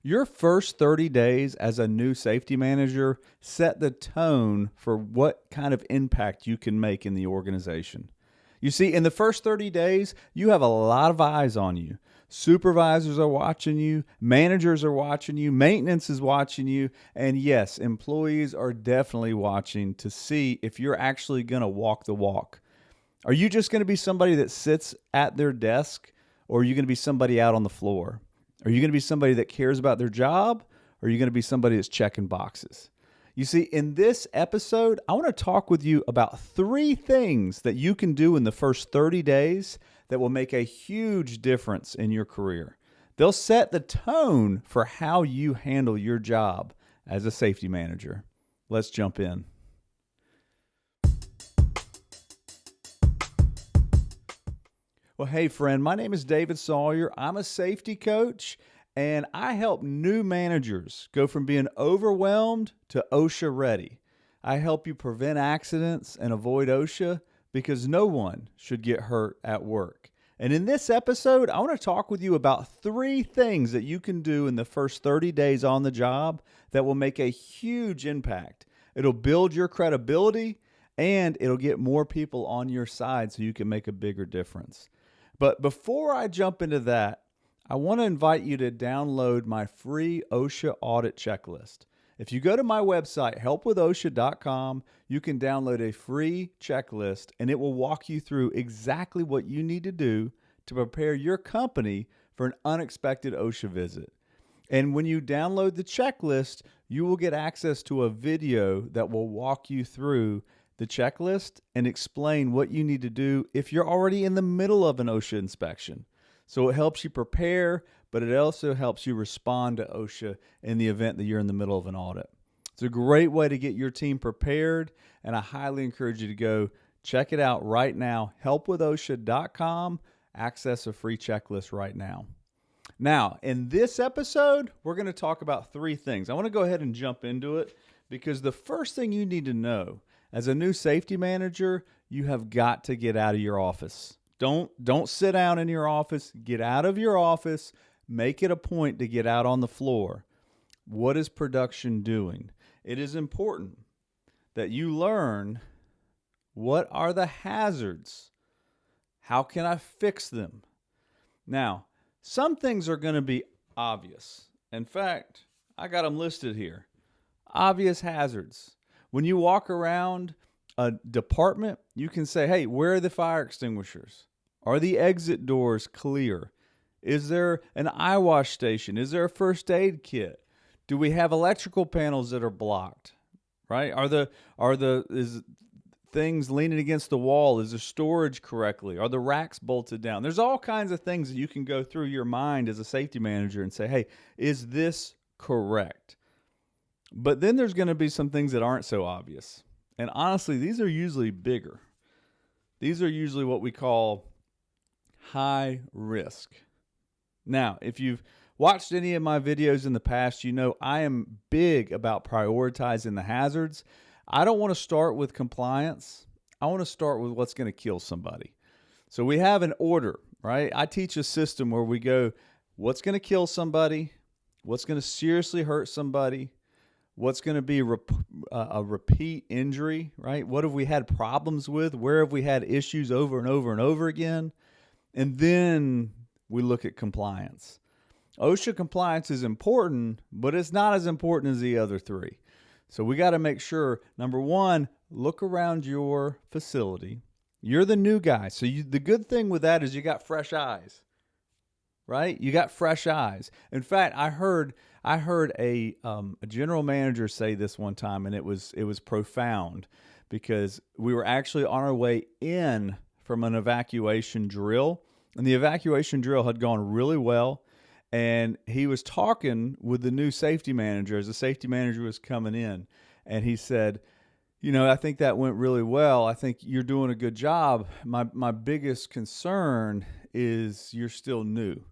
Your first 30 days as a new safety manager set the tone for what kind of impact you can make in the organization. You see, in the first 30 days, you have a lot of eyes on you. Supervisors are watching you, managers are watching you, maintenance is watching you, and yes, employees are definitely watching to see if you're actually going to walk the walk. Are you just going to be somebody that sits at their desk, or are you going to be somebody out on the floor? Are you going to be somebody that cares about their job, or are you going to be somebody that's checking boxes? You see, in this episode, I want to talk with you about 3 things that you can do in the first 30 days that will make a huge difference in your career. They'll set the tone for how you handle your job as a safety manager. Let's jump in. Well, hey, friend, my name is David Sawyer. I'm a safety coach, and I help new managers go from being overwhelmed to OSHA ready. I help you prevent accidents and avoid OSHA because no one should get hurt at work. And in this episode, I want to talk with you about 3 things that you can do in the first 30 days on the job that will make a huge impact. It'll build your credibility, and it'll get more people on your side so you can make a bigger difference. But before I jump into that, I want to invite you to download my free OSHA audit checklist. If you go to my website, helpwithosha.com, you can download a free checklist, and it will walk you through exactly what you need to do to prepare your company for an unexpected OSHA visit. And when you download the checklist, you will get access to a video that will walk you through the checklist and explain what you need to do if you're already in the middle of an OSHA inspection. So it helps you prepare, but it also helps you respond to OSHA in the event that you're in the middle of an audit. It's a great way to get your team prepared, and I highly encourage you to go check it out right now. Helpwithosha.com. Access a free checklist right now. Now, in this episode, we're going to talk about 3 things. I want to go ahead and jump into it because the first thing you need to know as a new safety manager, you have got to get out of your office. Don't sit down in your office. Get out of your office. Make it a point to get out on the floor. What is production doing? It is important that you learn what are the hazards. How can I fix them? Now, some things are going to be obvious. In fact, I got them listed here. Obvious hazards. When you walk around a department, you can say, hey, where are the fire extinguishers? Are the exit doors clear? Is there an eye wash station? Is there a first aid kit? Do we have electrical panels that are blocked? Right? Is things leaning against the wall? Is there storage correctly? Are the racks bolted down? There's all kinds of things that you can go through your mind as a safety manager and say, hey, is this correct? But then there's going to be some things that aren't so obvious. And honestly, these are usually bigger. These are usually what we call high risk. Now, if you've watched any of my videos in the past, you know I am big about prioritizing the hazards. I don't want to start with compliance. I want to start with what's going to kill somebody. So we have an order, right? I teach a system where we go, what's going to kill somebody? What's going to seriously hurt somebody? What's going to be a repeat injury, right? What have we had problems with? Where have we had issues over and over and over again? And then we look at compliance. OSHA compliance is important, but it's not as important as the other 3. So we got to make sure, number 1, look around your facility. You're the new guy. So the good thing with that is you got fresh eyes, right? You got fresh eyes. In fact, I heard a general manager say this one time, and it was profound because we were actually on our way in from an evacuation drill, and the evacuation drill had gone really well. And he was talking with the new safety manager as the safety manager was coming in, and he said, you know, I think that went really well. I think you're doing a good job. My biggest concern is you're still new.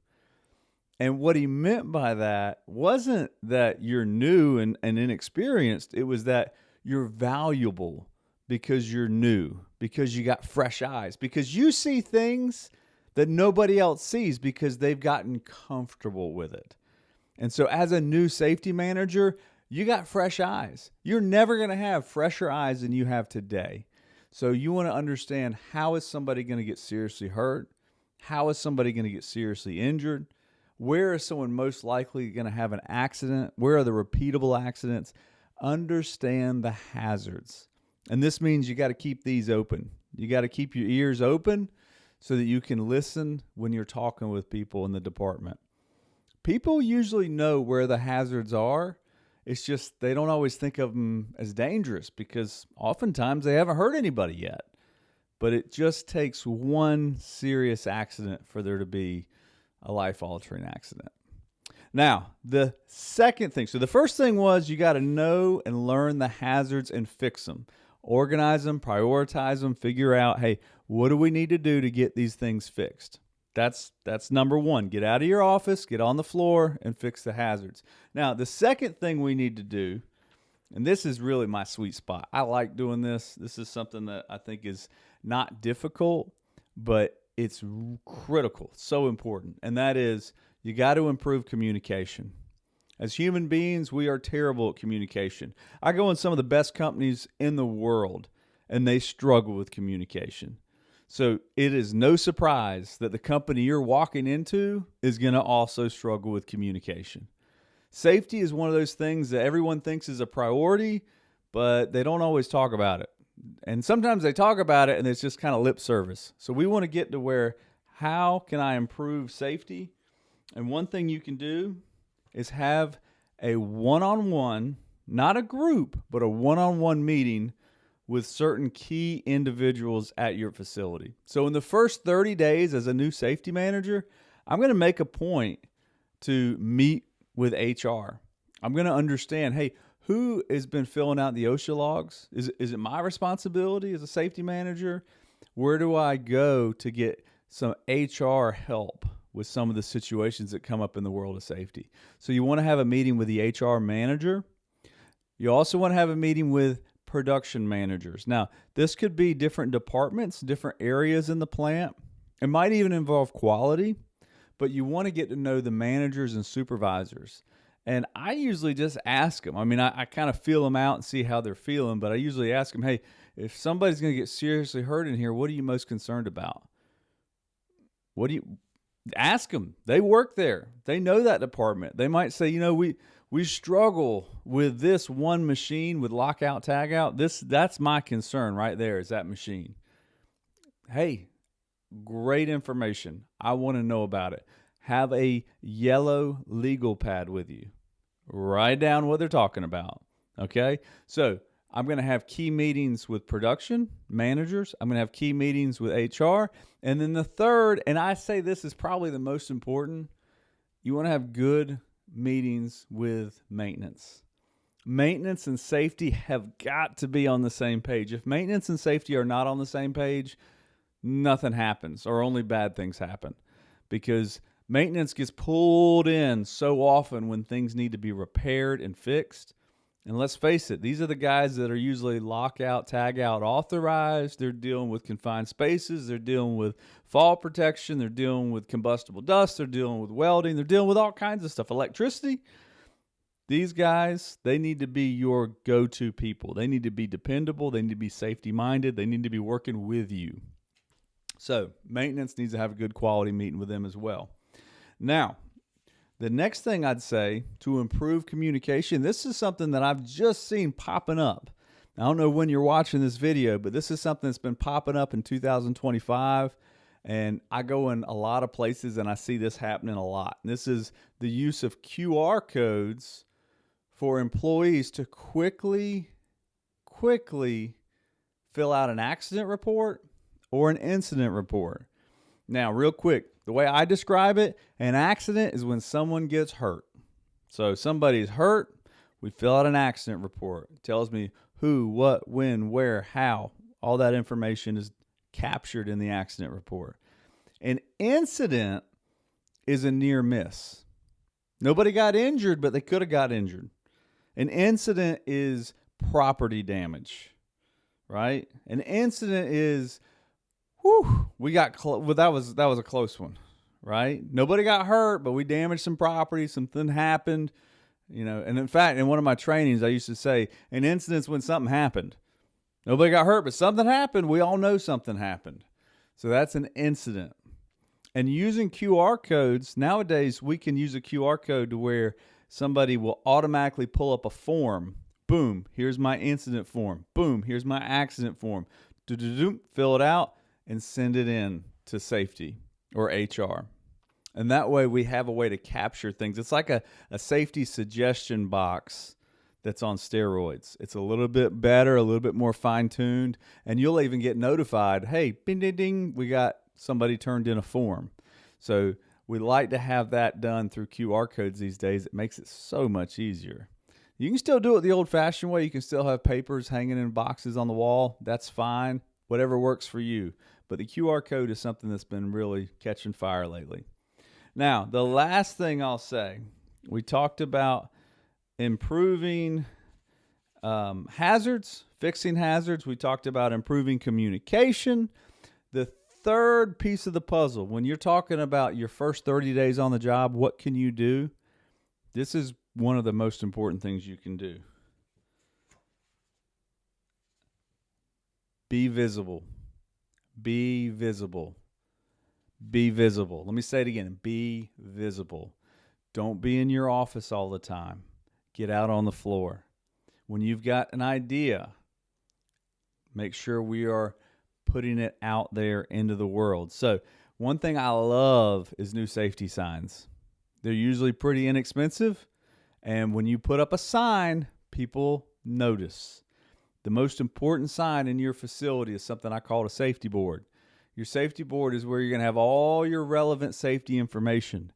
And what he meant by that wasn't that you're new and inexperienced. It was that you're valuable because you're new, because you got fresh eyes, because you see things that nobody else sees because they've gotten comfortable with it. And so as a new safety manager, you got fresh eyes. You're never going to have fresher eyes than you have today. So you want to understand, how is somebody going to get seriously hurt? How is somebody going to get seriously injured? Where is someone most likely going to have an accident? Where are the repeatable accidents? Understand the hazards. And this means you got to keep these open. You got to keep your ears open so that you can listen when you're talking with people in the department. People usually know where the hazards are. It's just they don't always think of them as dangerous because oftentimes they haven't hurt anybody yet. But it just takes one serious accident for there to be a life-altering accident. Now, the second thing. So the first thing was you got to know and learn the hazards and fix them. Organize them, prioritize them, figure out, hey, what do we need to do to get these things fixed? That's number one. Get out of your office, get on the floor, and fix the hazards. Now, the second thing we need to do, and this is really my sweet spot. I like doing this. This is something that I think is not difficult, but it's critical, so important. And that is, you got to improve communication. As human beings, we are terrible at communication. I go in some of the best companies in the world, and they struggle with communication. So it is no surprise that the company you're walking into is going to also struggle with communication. Safety is one of those things that everyone thinks is a priority, but they don't always talk about it. And sometimes they talk about it and it's just kind of lip service. So we want to get to where, how can I improve safety? And one thing you can do is have a one-on-one, not a group, but a one-on-one meeting with certain key individuals at your facility. So in the first 30 days as a new safety manager, I'm going to make a point to meet with HR. I'm going to understand, hey, who has been filling out the OSHA logs? Is it my responsibility as a safety manager? Where do I go to get some HR help with some of the situations that come up in the world of safety? So you want to have a meeting with the HR manager. You also want to have a meeting with production managers. Now, this could be different departments, different areas in the plant. It might even involve quality, but you want to get to know the managers and supervisors. And I usually just ask them. I mean, I kind of feel them out and see how they're feeling, but I usually ask them, hey, if somebody's going to get seriously hurt in here, what are you most concerned about? Ask them. They work there. They know that department. They might say, we struggle with this one machine with lockout, tagout. That's my concern right there, is that machine. Hey, great information. I want to know about it. Have a yellow legal pad with you. Write down what they're talking about. Okay? So I'm going to have key meetings with production managers. I'm going to have key meetings with HR. And then the third, and I say this is probably the most important, you want to have good meetings with maintenance. Maintenance and safety have got to be on the same page. If maintenance and safety are not on the same page, nothing happens, or only bad things happen, because maintenance gets pulled in so often when things need to be repaired and fixed. And let's face it, these are the guys that are usually lockout, tagout authorized. They're dealing with confined spaces. They're dealing with fall protection. They're dealing with combustible dust. They're dealing with welding. They're dealing with all kinds of stuff. Electricity. These guys, they need to be your go-to people. They need to be dependable. They need to be safety-minded. They need to be working with you. So maintenance needs to have a good quality meeting with them as well. Now, the next thing I'd say to improve communication, this is something that I've just seen popping up. I don't know when you're watching this video, but this is something that's been popping up in 2025. And I go in a lot of places and I see this happening a lot. And this is the use of QR codes for employees to quickly fill out an accident report or an incident report. Now, real quick, the way I describe it, an accident is when someone gets hurt. So somebody's hurt, we fill out an accident report. It tells me who, what, when, where, how. All that information is captured in the accident report. An incident is a near miss. Nobody got injured, but they could have got injured. An incident is property damage, right? An incident is, that was a close one, right? Nobody got hurt, but we damaged some property, something happened, And in fact, in one of my trainings, I used to say, an incident's when something happened. Nobody got hurt, but something happened. We all know something happened. So that's an incident. And using QR codes, nowadays we can use a QR code to where somebody will automatically pull up a form. Boom, here's my incident form. Boom, here's my accident form. Fill it out and send it in to safety or HR. And that way we have a way to capture things. It's like a safety suggestion box that's on steroids. It's a little bit better, a little bit more fine-tuned, and you'll even get notified, hey, ding, ding, ding, we got somebody turned in a form. So we like to have that done through QR codes these days. It makes it so much easier. You can still do it the old-fashioned way. You can still have papers hanging in boxes on the wall. That's fine. Whatever works for you. But the QR code is something that's been really catching fire lately. Now, the last thing I'll say, we talked about improving hazards, fixing hazards. We talked about improving communication. The third piece of the puzzle, when you're talking about your first 30 days on the job, what can you do? This is one of the most important things you can do. Be visible. Be visible. Be visible. Let me say it again. Be visible. Don't be in your office all the time. Get out on the floor. When you've got an idea, make sure we are putting it out there into the world. So one thing I love is new safety signs. They're usually pretty inexpensive. And when you put up a sign, people notice. The most important sign in your facility is something I call a safety board. Your safety board is where you're going to have all your relevant safety information.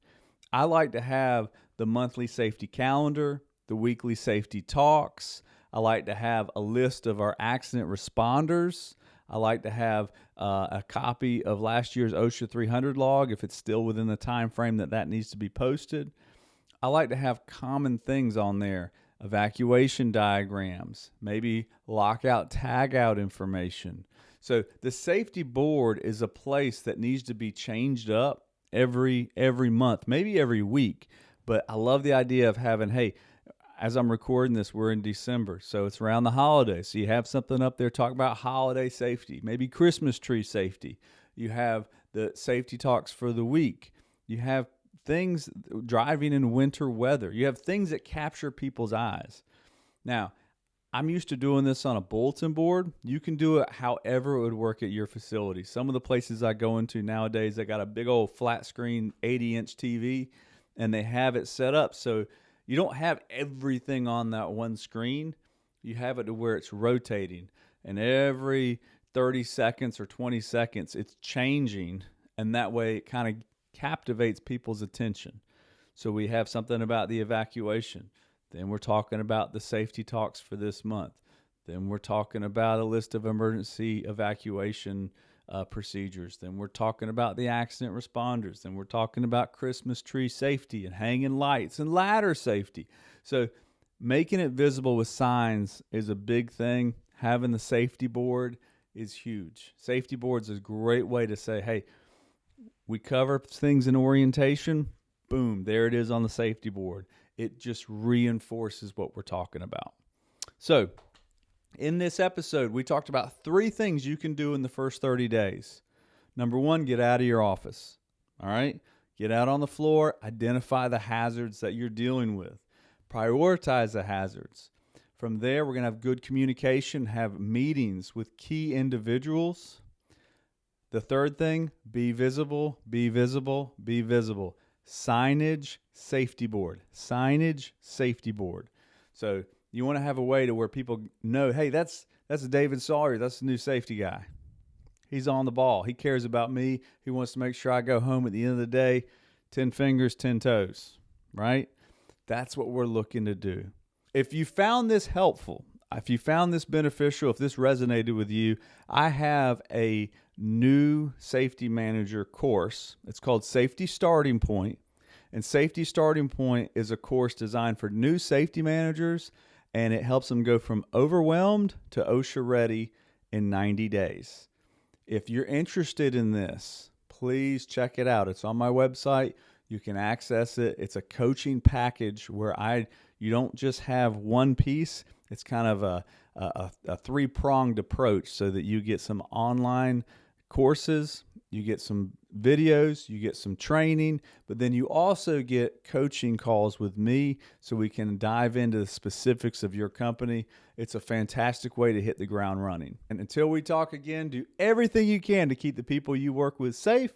I like to have the monthly safety calendar, the weekly safety talks. I like to have a list of our accident responders. I like to have a copy of last year's OSHA 300 log if it's still within the time frame that needs to be posted. I like to have common things on there. Evacuation diagrams, maybe lockout, tagout information. So the safety board is a place that needs to be changed up every month, maybe every week. But I love the idea of having, hey, as I'm recording this, we're in December, so it's around the holidays. So you have something up there talking about holiday safety, maybe Christmas tree safety. You have the safety talks for the week. You have things driving in winter weather. You have things that capture people's eyes. Now, I'm used to doing this on a bulletin board. You can do it however it would work at your facility. Some of the places I go into nowadays, they got a big old flat screen 80-inch TV, and they have it set up so you don't have everything on that one screen. You have it to where it's rotating, and every 30 seconds or 20 seconds, it's changing, and that way it kind of captivates people's attention. So we have something about the evacuation. Then we're talking about the safety talks for this month. Then we're talking about a list of emergency evacuation procedures. Then we're talking about the accident responders. Then we're talking about Christmas tree safety and hanging lights and ladder safety. So making it visible with signs is a big thing. Having the safety board is huge. Safety boards is a great way to say, hey, we cover things in orientation. Boom, there it is on the safety board. It just reinforces what we're talking about. So in this episode, we talked about 3 things you can do in the first 30 days. Number 1, get out of your office. All right? Get out on the floor. Identify the hazards that you're dealing with. Prioritize the hazards. From there, we're going to have good communication, have meetings with key individuals. The third thing, be visible, be visible, be visible. Signage, safety board. Signage, safety board. So you want to have a way to where people know, hey, that's David Sawyer. That's the new safety guy. He's on the ball. He cares about me. He wants to make sure I go home at the end of the day, 10 fingers, 10 toes, right? That's what we're looking to do. If you found this helpful, if you found this beneficial, if this resonated with you, I have a new safety manager course. It's called Safety Starting Point. And Safety Starting Point is a course designed for new safety managers, and it helps them go from overwhelmed to OSHA ready in 90 days. If you're interested in this, please check it out. It's on my website. You can access it. It's a coaching package where you don't just have one piece. It's kind of a three-pronged approach so that you get some online courses, you get some videos, you get some training, but then you also get coaching calls with me so we can dive into the specifics of your company. It's a fantastic way to hit the ground running. And until we talk again, do everything you can to keep the people you work with safe,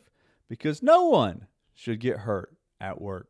because no one should get hurt at work.